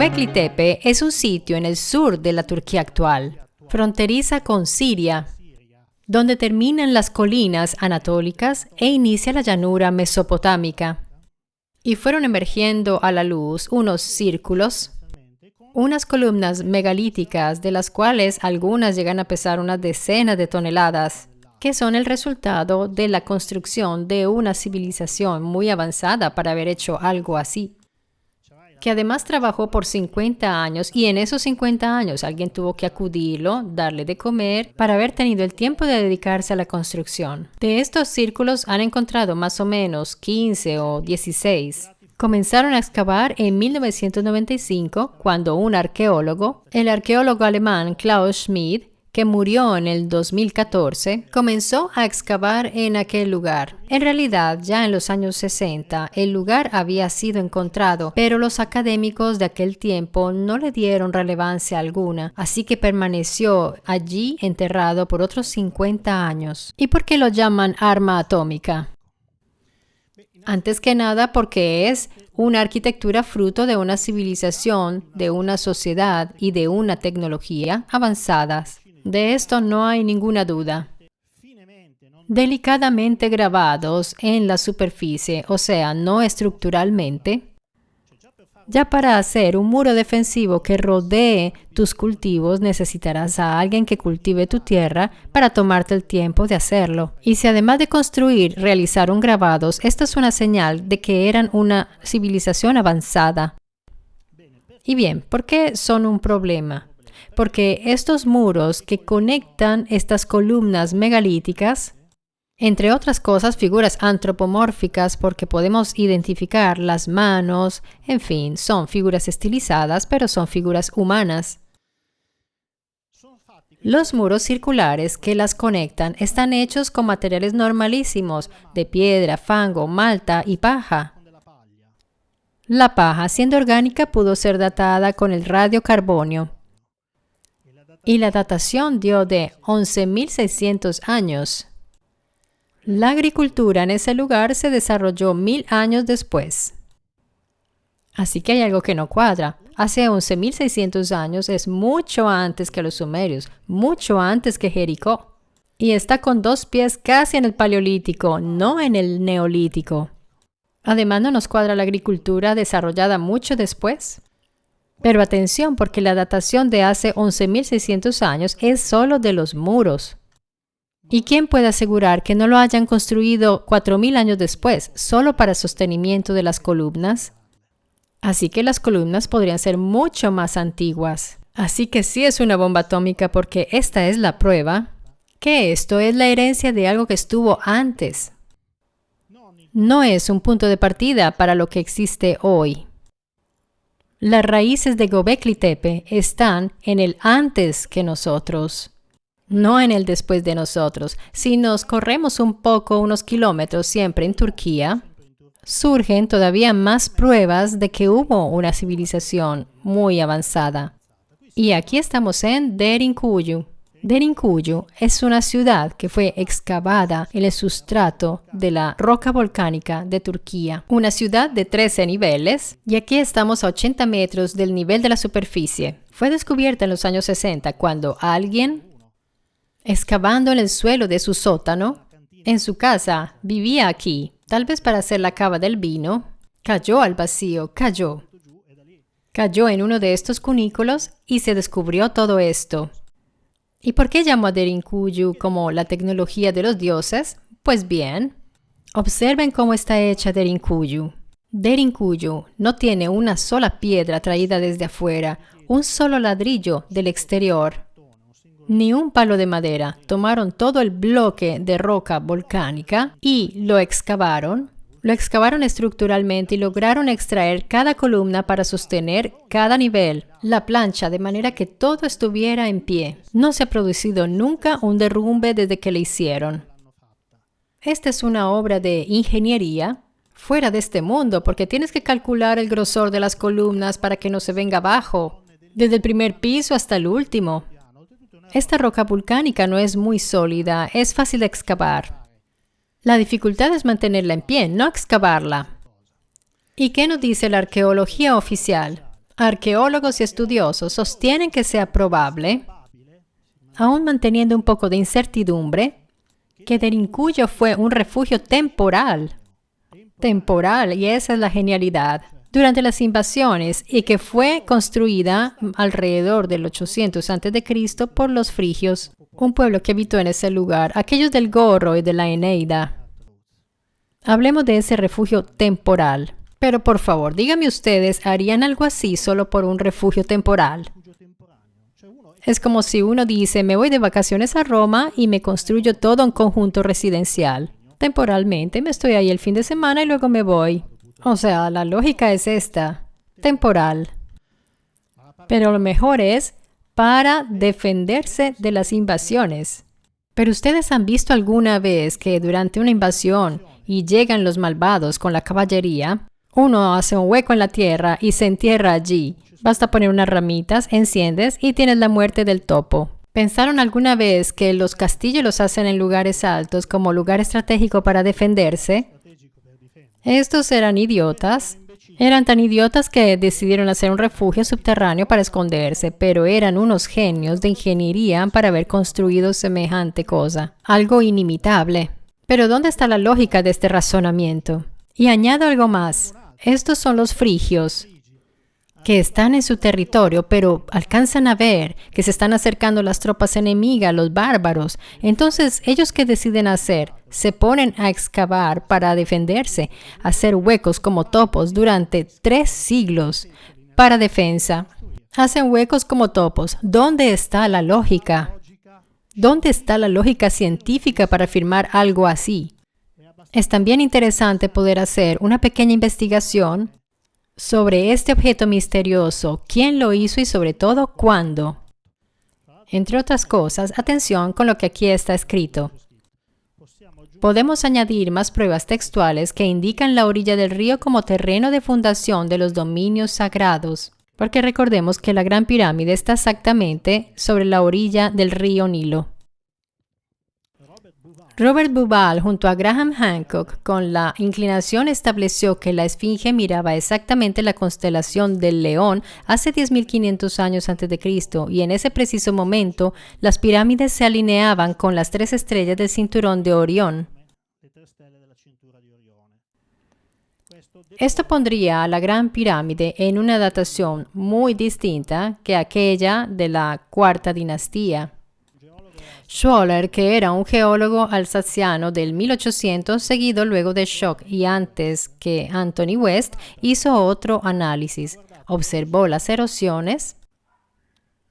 Göbekli Tepe es un sitio en el sur de la Turquía actual, fronteriza con Siria, donde terminan las colinas anatólicas e inicia la llanura mesopotámica. Y fueron emergiendo a la luz unos círculos, unas columnas megalíticas de las cuales algunas llegan a pesar unas decenas de toneladas, que son el resultado de la construcción de una civilización muy avanzada para haber hecho algo así, que además trabajó por 50 años y en esos 50 años alguien tuvo que acudirlo, darle de comer, para haber tenido el tiempo de dedicarse a la construcción. De estos círculos han encontrado más o menos 15 o 16. Comenzaron a excavar en 1995 cuando un arqueólogo, el arqueólogo alemán Klaus Schmidt, que murió en el 2014, comenzó a excavar en aquel lugar. En realidad, ya en los años 60, el lugar había sido encontrado, pero los académicos de aquel tiempo no le dieron relevancia alguna, así que permaneció allí enterrado por otros 50 años. ¿Y por qué lo llaman arma atómica? Antes que nada porque es una arquitectura fruto de una civilización, de una sociedad y de una tecnología avanzadas. De esto no hay ninguna duda. Delicadamente grabados en la superficie, o sea, no estructuralmente, ya para hacer un muro defensivo que rodee tus cultivos necesitarás a alguien que cultive tu tierra para tomarte el tiempo de hacerlo. Y si además de construir realizaron grabados, esta es una señal de que eran una civilización avanzada. Y bien, ¿por qué son un problema? Porque estos muros que conectan estas columnas megalíticas, entre otras cosas figuras antropomórficas porque podemos identificar las manos, en fin, son figuras estilizadas, pero son figuras humanas. Los muros circulares que las conectan están hechos con materiales normalísimos, de piedra, fango, malta y paja. La paja, siendo orgánica, pudo ser datada con el radiocarbonio. Y la datación dio de 11.600 años. La agricultura en ese lugar se desarrolló 1000 años después. Así que hay algo que no cuadra. Hace 11.600 años es mucho antes que los sumerios, mucho antes que Jericó. Y está con 2 pies casi en el Paleolítico, no en el Neolítico. Además, no nos cuadra la agricultura desarrollada mucho después. Pero atención, porque la datación de hace 11.600 años es solo de los muros. ¿Y quién puede asegurar que no lo hayan construido 4.000 años después, solo para sostenimiento de las columnas? Así que las columnas podrían ser mucho más antiguas. Así que sí es una bomba atómica porque esta es la prueba que esto es la herencia de algo que estuvo antes. No es un punto de partida para lo que existe hoy. Las raíces de Göbekli Tepe están en el antes que nosotros, no en el después de nosotros. Si nos corremos un poco, unos kilómetros siempre en Turquía, surgen todavía más pruebas de que hubo una civilización muy avanzada. Y aquí estamos en Derinkuyu. Derinkuyu es una ciudad que fue excavada en el sustrato de la roca volcánica de Turquía. Una ciudad de 13 niveles y aquí estamos a 80 metros del nivel de la superficie. Fue descubierta en los años 60 cuando alguien, excavando en el suelo de su sótano, en su casa, vivía aquí, tal vez para hacer la cava del vino, cayó al vacío, cayó en uno de estos cunículos y se descubrió todo esto. ¿Y por qué llamo a Derinkuyu como la tecnología de los dioses? Pues bien, observen cómo está hecha Derinkuyu. Derinkuyu no tiene una sola piedra traída desde afuera, un solo ladrillo del exterior, ni un palo de madera. Tomaron todo el bloque de roca volcánica y lo excavaron estructuralmente y lograron extraer cada columna para sostener cada nivel, la plancha, de manera que todo estuviera en pie. No se ha producido nunca un derrumbe desde que la hicieron. Esta es una obra de ingeniería fuera de este mundo, porque tienes que calcular el grosor de las columnas para que no se venga abajo, desde el primer piso hasta el último. Esta roca volcánica no es muy sólida, es fácil de excavar. La dificultad es mantenerla en pie, no excavarla. ¿Y qué nos dice la arqueología oficial? Arqueólogos y estudiosos sostienen que sea probable, aún manteniendo un poco de incertidumbre, que Derinkuyu fue un refugio temporal. Temporal, y esa es la genialidad. Durante las invasiones y que fue construida alrededor del 800 a.C. por los frigios, un pueblo que habitó en ese lugar, aquellos del Gorro y de la Eneida. Hablemos de ese refugio temporal. Pero por favor, díganme ustedes, ¿harían algo así solo por un refugio temporal? Es como si uno dice, me voy de vacaciones a Roma y me construyo todo un conjunto residencial. Temporalmente, me estoy ahí el fin de semana y luego me voy. O sea, la lógica es esta, temporal. Pero lo mejor es para defenderse de las invasiones. Pero ustedes han visto alguna vez que durante una invasión y llegan los malvados con la caballería, uno hace un hueco en la tierra y se entierra allí. Basta poner unas ramitas, enciendes y tienes la muerte del topo. ¿Pensaron alguna vez que los castillos los hacen en lugares altos como lugar estratégico para defenderse? Estos eran idiotas. Eran tan idiotas que decidieron hacer un refugio subterráneo para esconderse, pero eran unos genios de ingeniería para haber construido semejante cosa. Algo inimitable. Pero ¿dónde está la lógica de este razonamiento? Y añado algo más. Estos son los frigios, que están en su territorio, pero alcanzan a ver que se están acercando las tropas enemigas, los bárbaros. Entonces, ¿ellos qué deciden hacer? Se ponen a excavar para defenderse, hacer huecos como topos durante 3 siglos para defensa. Hacen huecos como topos. ¿Dónde está la lógica? ¿Dónde está la lógica científica para afirmar algo así? Es también interesante poder hacer una pequeña investigación sobre este objeto misterioso, quién lo hizo y sobre todo cuándo. Entre otras cosas, atención con lo que aquí está escrito. Podemos añadir más pruebas textuales que indican la orilla del río como terreno de fundación de los dominios sagrados, porque recordemos que la Gran Pirámide está exactamente sobre la orilla del río Nilo. Robert Bauval junto a Graham Hancock con la inclinación estableció que la esfinge miraba exactamente la constelación del León hace 10.500 años antes de Cristo y en ese preciso momento las pirámides se alineaban con las 3 estrellas del cinturón de Orión. Esto pondría a la Gran Pirámide en una datación muy distinta que aquella de la Cuarta Dinastía. Schwaller, que era un geólogo alsaciano del 1800, seguido luego de Schock y antes que Anthony West, hizo otro análisis. Observó las erosiones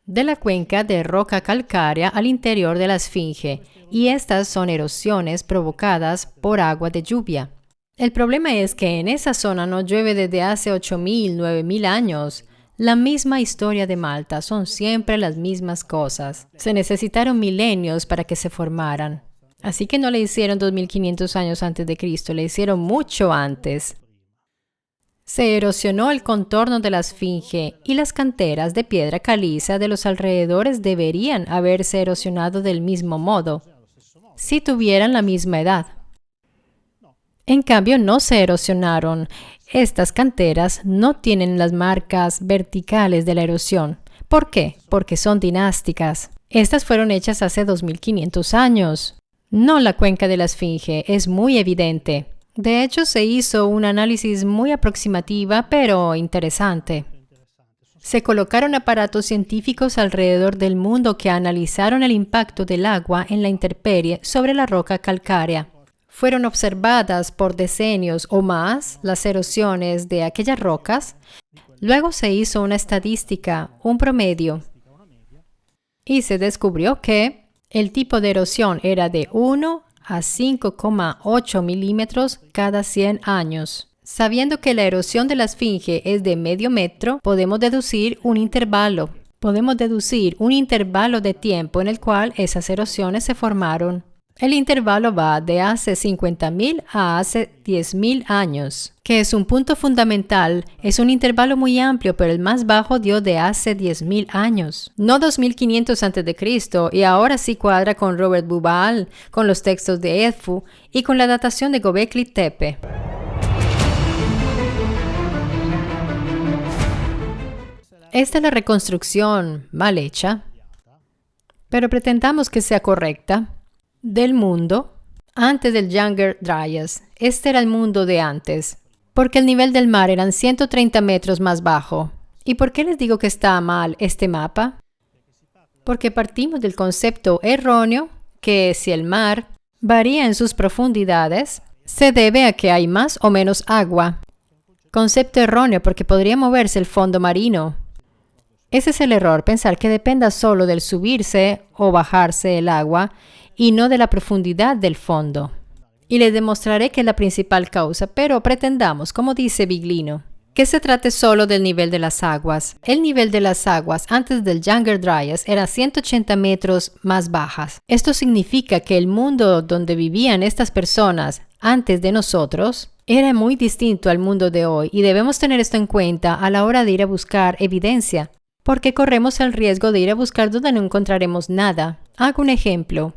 de la cuenca de roca calcárea al interior de la esfinge, y estas son erosiones provocadas por agua de lluvia. El problema es que en esa zona no llueve desde hace 8.000, 9.000 años. La misma historia de Malta, son siempre las mismas cosas. Se necesitaron milenios para que se formaran. Así que no le hicieron 2.500 años antes de Cristo, le hicieron mucho antes. Se erosionó el contorno de la esfinge y las canteras de piedra caliza de los alrededores deberían haberse erosionado del mismo modo, si tuvieran la misma edad. En cambio, no se erosionaron. Estas canteras no tienen las marcas verticales de la erosión. ¿Por qué? Porque son dinásticas. Estas fueron hechas hace 2.500 años. No la cuenca de la esfinge, es muy evidente. De hecho, se hizo un análisis muy aproximativa, pero interesante. Se colocaron aparatos científicos alrededor del mundo que analizaron el impacto del agua en la intemperie sobre la roca calcárea. Fueron observadas por decenios o más las erosiones de aquellas rocas. Luego se hizo una estadística, un promedio, y se descubrió que el tipo de erosión era de 1 a 5,8 milímetros cada 100 años. Sabiendo que la erosión de la esfinge es de medio metro, podemos deducir un intervalo. Podemos deducir un intervalo de tiempo en el cual esas erosiones se formaron. El intervalo va de hace 50.000 a hace 10.000 años, que es un punto fundamental. Es un intervalo muy amplio, pero el más bajo dio de hace 10.000 años. No 2.500 a.C., y ahora sí cuadra con Robert Bauval, con los textos de Edfu y con la datación de Göbekli Tepe. Esta es la reconstrucción mal hecha, pero pretendamos que sea correcta, del mundo antes del Younger Dryas. Este era el mundo de antes, porque el nivel del mar eran 130 metros más bajo. ¿Y por qué les digo que está mal este mapa? Porque partimos del concepto erróneo que si el mar varía en sus profundidades, se debe a que hay más o menos agua. Concepto erróneo porque podría moverse el fondo marino. Ese es el error, pensar que dependa solo del subirse o bajarse el agua y no de la profundidad del fondo. Y les demostraré que es la principal causa, pero pretendamos, como dice Biglino, que se trate solo del nivel de las aguas. El nivel de las aguas antes del Younger Dryas era 180 metros más bajas. Esto significa que el mundo donde vivían estas personas antes de nosotros era muy distinto al mundo de hoy y debemos tener esto en cuenta a la hora de ir a buscar evidencia, porque corremos el riesgo de ir a buscar donde no encontraremos nada. Hago un ejemplo.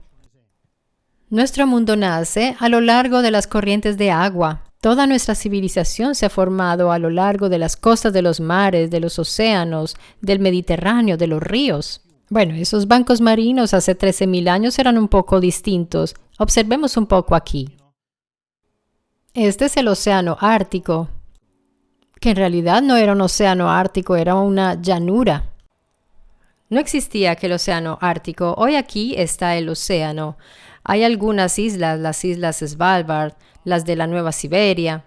Nuestro mundo nace a lo largo de las corrientes de agua. Toda nuestra civilización se ha formado a lo largo de las costas de los mares, de los océanos, del Mediterráneo, de los ríos. Bueno, esos bancos marinos hace 13.000 años eran un poco distintos. Observemos un poco aquí. Este es el océano Ártico, que en realidad no era un océano ártico, era una llanura. No existía aquel océano Ártico. Hoy aquí está el océano. Hay algunas islas, las islas Svalbard, las de la Nueva Siberia,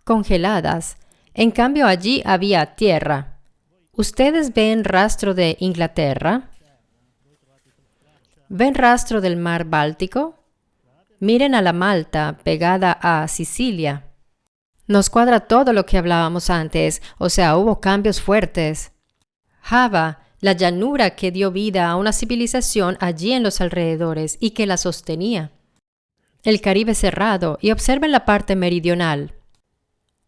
congeladas. En cambio, allí había tierra. ¿Ustedes ven rastro de Inglaterra? ¿Ven rastro del mar Báltico? Miren a la Malta, pegada a Sicilia. Nos cuadra todo lo que hablábamos antes, o sea, hubo cambios fuertes. Java, la llanura que dio vida a una civilización allí en los alrededores y que la sostenía. El Caribe cerrado, y observen la parte meridional.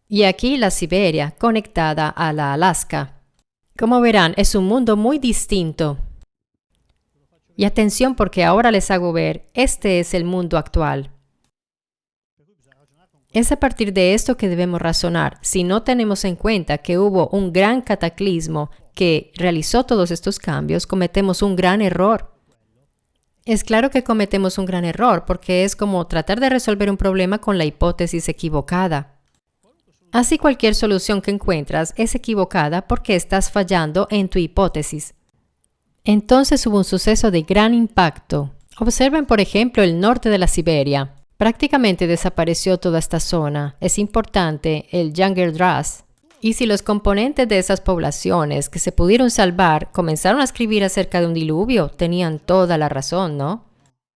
Y aquí la Siberia, conectada a la Alaska. Como verán, es un mundo muy distinto. Y atención porque ahora les hago ver, este es el mundo actual. Es a partir de esto que debemos razonar. Si no tenemos en cuenta que hubo un gran cataclismo que realizó todos estos cambios, cometemos un gran error. Es claro que cometemos un gran error porque es como tratar de resolver un problema con la hipótesis equivocada. Así cualquier solución que encuentras es equivocada porque estás fallando en tu hipótesis. Entonces hubo un suceso de gran impacto. Observen, por ejemplo, el norte de la Siberia. Prácticamente desapareció toda esta zona. Es importante el Younger Dryas. Y si los componentes de esas poblaciones que se pudieron salvar comenzaron a escribir acerca de un diluvio, tenían toda la razón, ¿no?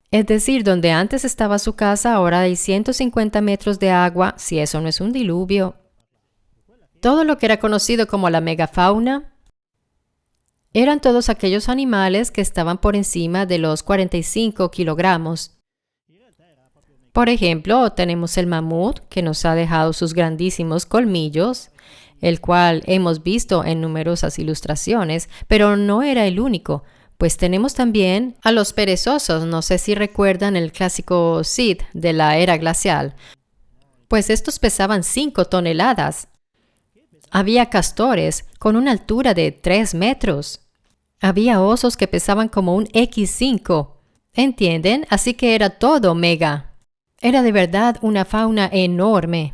Es decir, donde antes estaba su casa, ahora hay 150 metros de agua, si eso no es un diluvio. Todo lo que era conocido como la megafauna eran todos aquellos animales que estaban por encima de los 45 kilogramos. Por ejemplo, tenemos el mamut, que nos ha dejado sus grandísimos colmillos, el cual hemos visto en numerosas ilustraciones, pero no era el único, pues tenemos también a los perezosos. No sé si recuerdan el clásico Cid de la era glacial, pues estos pesaban 5 toneladas. Había castores con una altura de 3 metros. Había osos que pesaban como un X5. ¿Entienden? Así que era todo mega. Era de verdad una fauna enorme.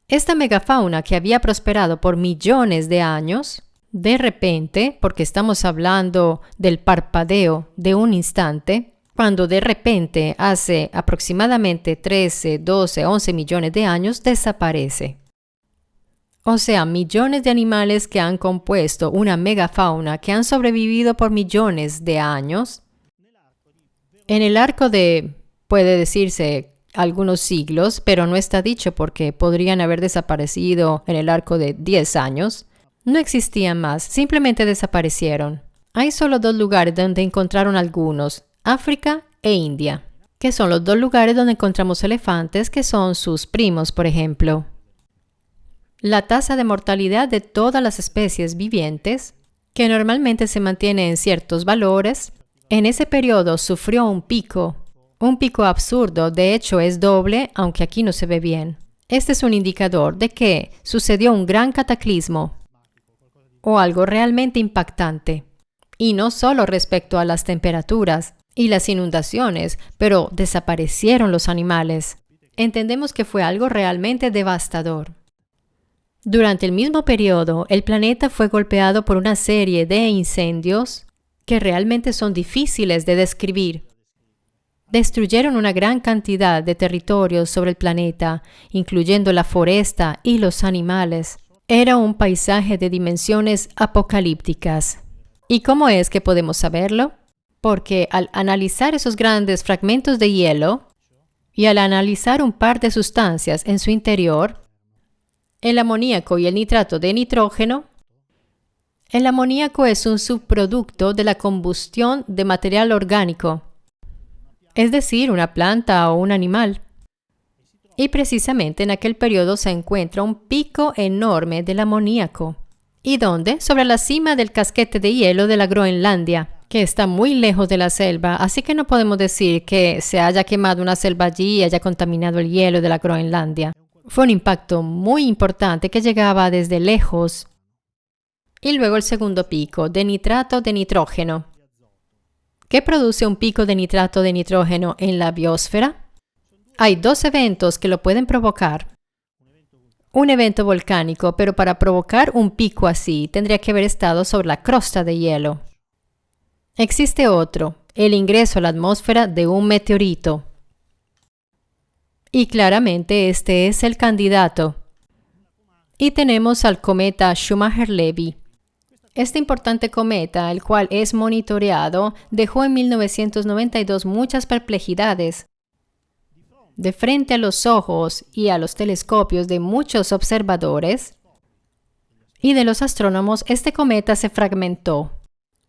Esta megafauna que había prosperado por millones de años, de repente, porque estamos hablando del parpadeo de un instante, cuando de repente hace aproximadamente 13, 12, 11 millones de años, desaparece. O sea, millones de animales que han compuesto una megafauna que han sobrevivido por millones de años. En el arco de, puede decirse, algunos siglos, pero no está dicho porque podrían haber desaparecido en el arco de 10 años. No existían más, simplemente desaparecieron. Hay solo 2 lugares donde encontraron algunos, África e India, que son los 2 lugares donde encontramos elefantes que son sus primos, por ejemplo. La tasa de mortalidad de todas las especies vivientes, que normalmente se mantiene en ciertos valores, en ese periodo sufrió un pico absurdo, de hecho es doble, aunque aquí no se ve bien. Este es un indicador de que sucedió un gran cataclismo. o algo realmente impactante. Y no solo respecto a las temperaturas y las inundaciones, pero desaparecieron los animales. Entendemos que fue algo realmente devastador. Durante el mismo periodo, el planeta fue golpeado por una serie de incendios que realmente son difíciles de describir. Destruyeron una gran cantidad de territorios sobre el planeta, incluyendo la foresta y los animales. Era un paisaje de dimensiones apocalípticas. ¿Y cómo es que podemos saberlo? Porque al analizar esos grandes fragmentos de hielo y al analizar un par de sustancias en su interior, el amoníaco y el nitrato de nitrógeno, el amoníaco es un subproducto de la combustión de material orgánico, es decir, una planta o un animal. Y precisamente en aquel periodo se encuentra un pico enorme del amoníaco. ¿Y dónde? Sobre la cima del casquete de hielo de la Groenlandia, que está muy lejos de la selva, así que no podemos decir que se haya quemado una selva allí y haya contaminado el hielo de la Groenlandia. Fue un impacto muy importante que llegaba desde lejos. Y luego el segundo pico, de nitrato de nitrógeno. ¿Qué produce un pico de nitrato de nitrógeno en la biosfera? Hay dos eventos que lo pueden provocar. Un evento volcánico, pero para provocar un pico así tendría que haber estado sobre la crosta de hielo. Existe otro, el ingreso a la atmósfera de un meteorito. Y claramente este es el candidato. Y tenemos al cometa Schumacher-Levy. Este importante cometa, el cual es monitoreado, dejó en 1992 muchas perplejidades. De frente a los ojos y a los telescopios de muchos observadores y de los astrónomos, este cometa se fragmentó.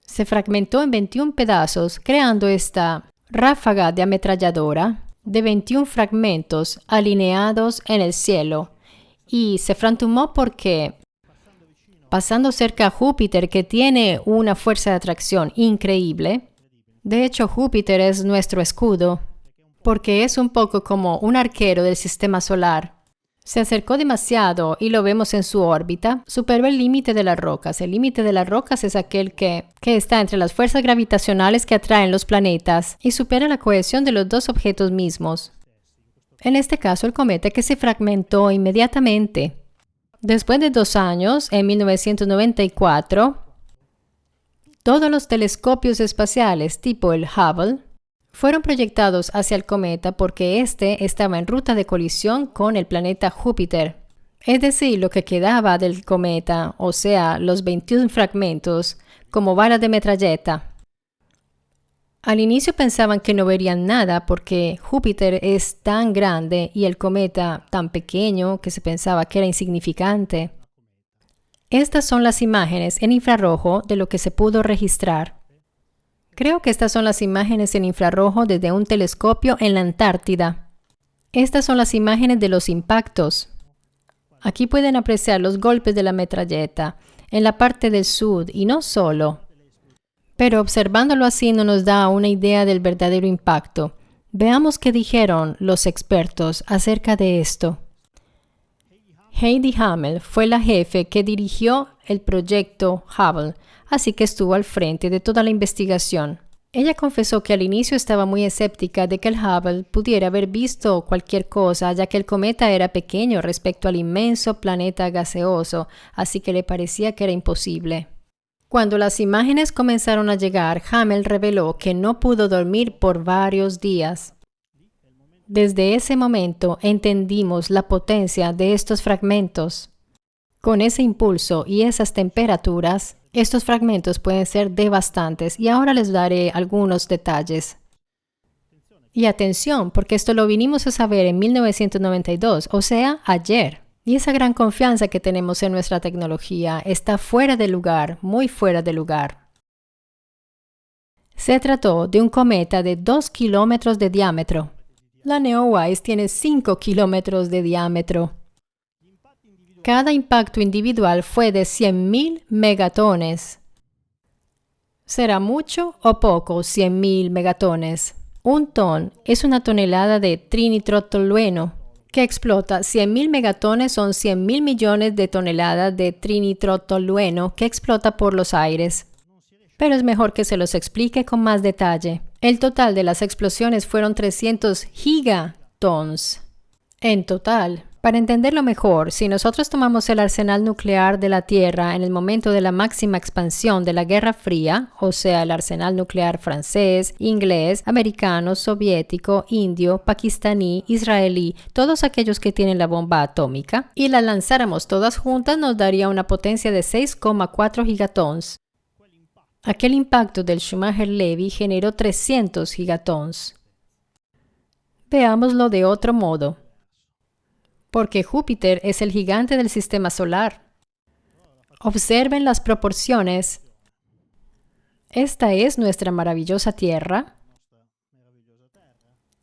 Se fragmentó en 21 pedazos, creando esta ráfaga de ametralladora de 21 fragmentos alineados en el cielo. Y se fragmentó porque, pasando cerca a Júpiter, que tiene una fuerza de atracción increíble, de hecho Júpiter es nuestro escudo, porque es un poco como un arquero del sistema solar. Se acercó demasiado y lo vemos en su órbita. Superó el límite de las rocas. El límite de las rocas es aquel que está entre las fuerzas gravitacionales que atraen los planetas y supera la cohesión de los dos objetos mismos. En este caso, el cometa que se fragmentó inmediatamente. Después de 2 años, en 1994, todos los telescopios espaciales tipo el Hubble fueron proyectados hacia el cometa porque éste estaba en ruta de colisión con el planeta Júpiter. Es decir, lo que quedaba del cometa, o sea, los 21 fragmentos, como balas de metralleta. Al inicio pensaban que no verían nada porque Júpiter es tan grande y el cometa tan pequeño que se pensaba que era insignificante. Estas son las imágenes en infrarrojo de lo que se pudo registrar. Creo que estas son las imágenes en infrarrojo desde un telescopio en la Antártida. Estas son las imágenes de los impactos. Aquí pueden apreciar los golpes de la metralleta en la parte del sur y no solo. Pero observándolo así no nos da una idea del verdadero impacto. Veamos qué dijeron los expertos acerca de esto. Heidi Hammel fue la jefe que dirigió el proyecto Hubble, así que estuvo al frente de toda la investigación. Ella confesó que al inicio estaba muy escéptica de que el Hubble pudiera haber visto cualquier cosa, ya que el cometa era pequeño respecto al inmenso planeta gaseoso, así que le parecía que era imposible. Cuando las imágenes comenzaron a llegar, Hammel reveló que no pudo dormir por varios días. Desde ese momento entendimos la potencia de estos fragmentos. Con ese impulso y esas temperaturas, estos fragmentos pueden ser devastantes y ahora les daré algunos detalles. Y atención, porque esto lo vinimos a saber en 1992, o sea, ayer. Y esa gran confianza que tenemos en nuestra tecnología está fuera de lugar, muy fuera de lugar. Se trató de un cometa de 2 kilómetros de diámetro. La Neowise tiene 5 kilómetros de diámetro. Cada impacto individual fue de 100.000 megatones. ¿Será mucho o poco 100.000 megatones? Un ton es una tonelada de trinitrotolueno. que explota 100.000 megatones, son 100.000 millones de toneladas de trinitrotolueno que explota por los aires. Pero es mejor que se los explique con más detalle. El total de las explosiones fueron 300 gigatons. En total, para entenderlo mejor, si nosotros tomamos el arsenal nuclear de la Tierra en el momento de la máxima expansión de la Guerra Fría, o sea, el arsenal nuclear francés, inglés, americano, soviético, indio, pakistaní, israelí, todos aquellos que tienen la bomba atómica, y la lanzáramos todas juntas, nos daría una potencia de 6,4 gigatons. Aquel impacto del Schumacher-Levy generó 300 gigatons. Veámoslo de otro modo. Porque Júpiter es el gigante del sistema solar. Observen las proporciones. Esta es nuestra maravillosa Tierra.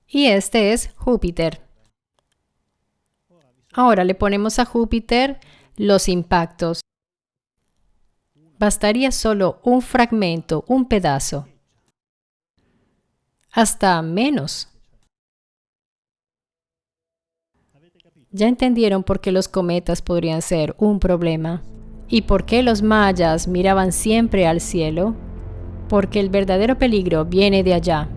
Y este es Júpiter. Ahora le ponemos a Júpiter los impactos. Bastaría solo un fragmento, un pedazo. Hasta menos. Ya entendieron por qué los cometas podrían ser un problema. ¿Y por qué los mayas miraban siempre al cielo? Porque el verdadero peligro viene de allá.